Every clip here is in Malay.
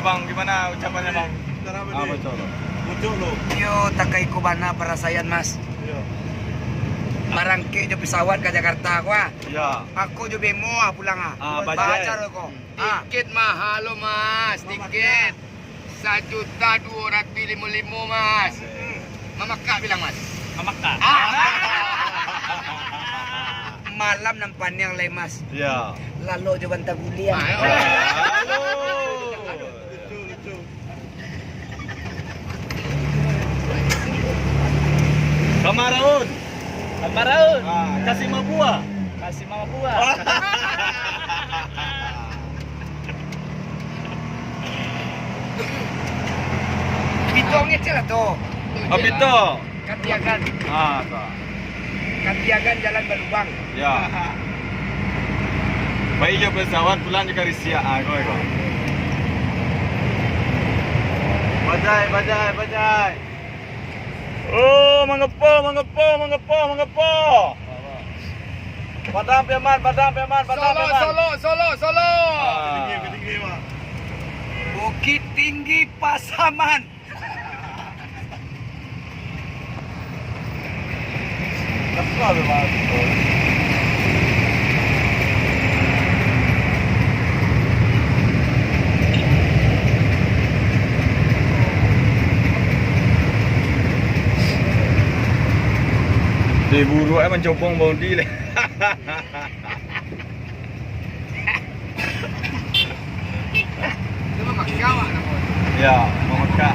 bang, gimana ucapannya bang? Betul. Yo takai kubana parasayan mas. Marangke jo pesawat ke Jakarta aku ah. Ya. Aku jo bemo ah pulang ah. Baca ko. Tiket mahal lo mas, tiket 1.255 mas. Mama Kak bilang mas. Mama Kak. Malam nampan yang lain mas. Ya. Lalu jo bantang kuliah. Lucu. Kamaraun. Kasih mabua. Bitongnya celah tu. Abito. Katiagan. Tak. Katiagan Jalan Balubang. Ya. Baik je pesawat pulang juga risia. Go. Bajai. Oh, mengepo. Padam Piaman. Solo. Bukit Tinggi Pasaman. Kenapa memang? Dia buruk mencopong bondi leh. Itu mah kawak nama. Ya, memekak.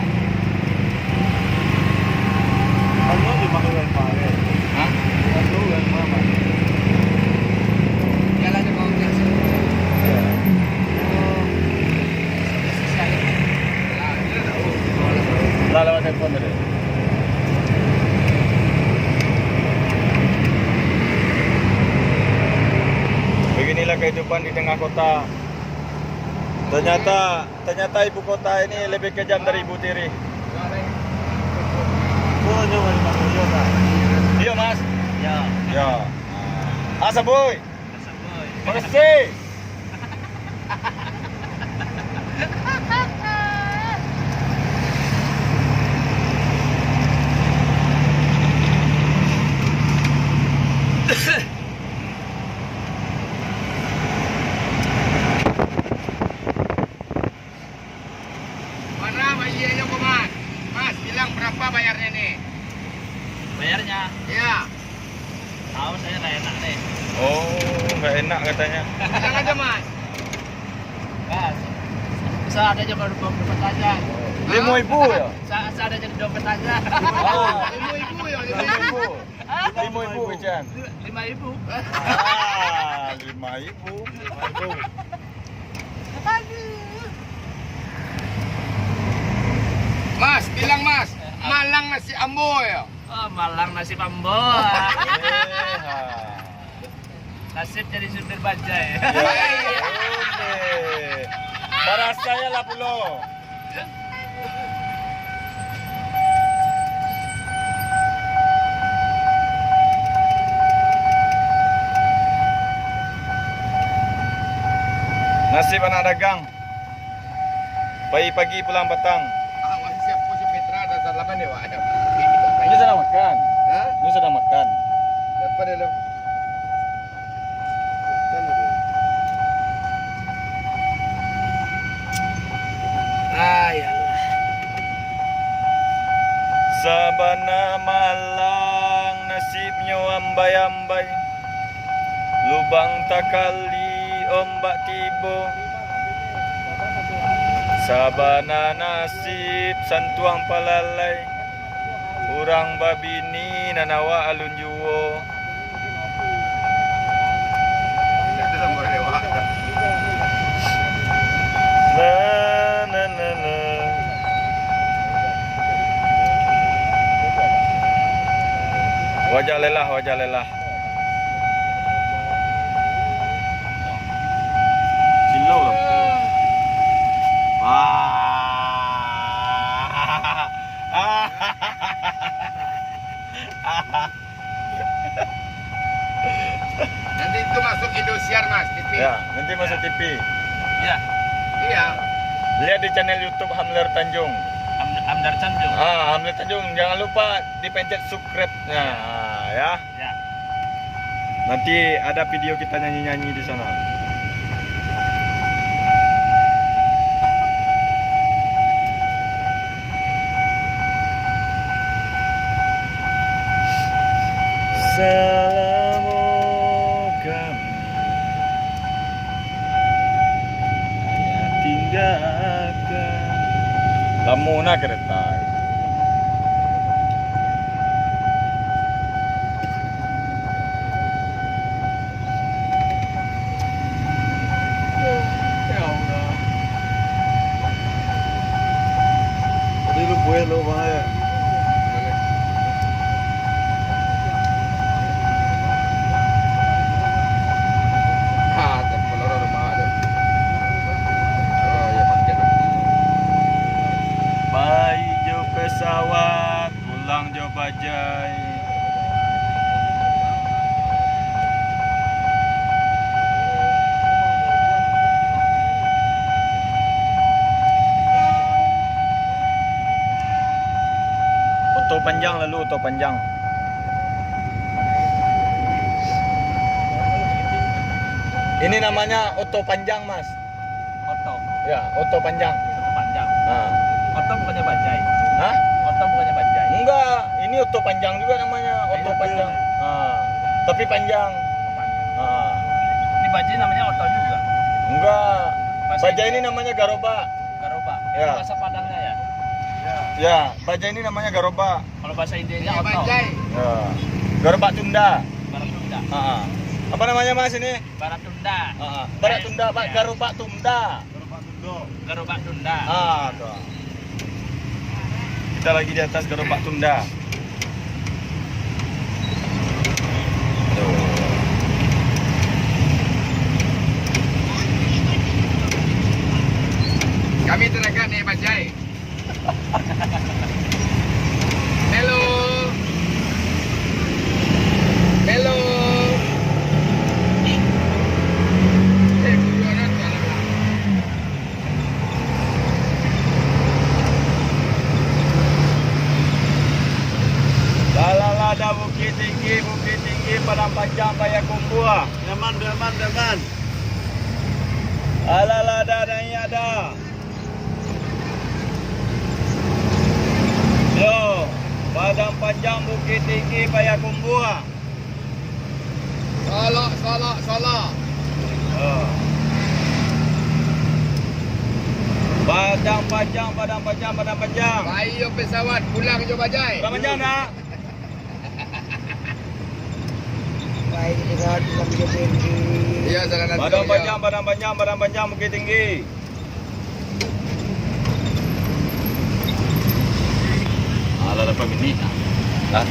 Kalau dimakan kemarin. Hah? Kalau yang mana? Jalan ke bawah biasa. Dah lewat telepon tadi. Beginilah kehidupan di tengah kota. Ternyata ibu kota ini lebih kejam dari ibu tiri. Iya mas. Ya. Asa boy. Makasih. Mana bayarnya kok mas? Mas bilang berapa bayarnya nih? Bayarnya? Ya. Tahu saya nggak enak deh. Oh, nggak enak katanya. Bilang aja mas. Mas, bisa ada aja baru dompet aja. 5.000 ya? Saya ada jadi dompet aja. Oh, Ibu ya, 5.000. 5.000 Ican. 5.000. 5.000. Mas, bilang mas. Malang nasi ambo ya. Oh, Malang nasi pambo. Nasib jadi supir bajai. Para saya lah pulo. Nasib anak dagang. Pagi-pagi pulang petang. Masih siap posisi Petra dan Salaman ya pak. Ini sedang makan. Hah? Ini sedang makan. Dapat dulu. Ay Allah. Sabana Malang nasibnya ambai-ambai. Lubang takali ombak tibo. Sabana nasib santuang palalai. Urang babini nanawa alun juwo. Itu nomor dewa. Na. Wajah lelah. Silau lah. Nanti itu masuk Indosiar mas, TV. Ya, nanti masuk TV. Ya. Iya. Lihat di channel YouTube Hamler Tanjung. Amdar Tanjung. Hamler Tanjung. Jangan lupa dipencet subscribe-nya. Ya. Ya. Nanti ada video kita nyanyi-nyanyi di sana. Selama kami hanya tinggalkan lamuna kereta. Ya Allah. Tadi lu buah lu bang ya. Bayi jo pesawat, pulang jo bajai. Oto panjang lalu oto panjang. Ini namanya oto panjang, Mas. Oto. Ya, oto panjang. Oto panjang. Nah. Oto bukannya bajai. Hah? Oto bukannya bajai. Enggak, ini oto panjang juga namanya, oto panjang. Tapi panjang. Oto panjang. Ah. Di bajai namanya oto juga. Enggak. Bahasa Baja ini namanya garoba. Garoba. Ya. Itu bahasa Padangnya ya. Ya, baja ini namanya garoba. Kalau bahasa Indianya Iya, oto. Bajai. Ya. Garoba Tunda. Barat Tunda. Ah. Apa namanya Mas ini? Barat Tunda. Barat Tunda, Pak. Ya. Garoba Tunda. Garoba Tunda. Tuh. Kita lagi di atas garoba Tunda. Tuh. Kami terakan nih Bajai. Hello. Hello. Buruan tu anak. Lalalada Bukit Tinggi, Padang Panjang, Payakumbuh. Daman. Alalada dan ada. Yo, Padang Panjang, Bukit Tinggi, Payakumbuh. Salah. Padang Panjang. Bayi pesawat pulang jo Bajai. Padang Panjang nak. Baik dengan Bukit Tinggi. Iya, salah Padang Panjang, Bukit Tinggi. Ala 8 minit. Lah.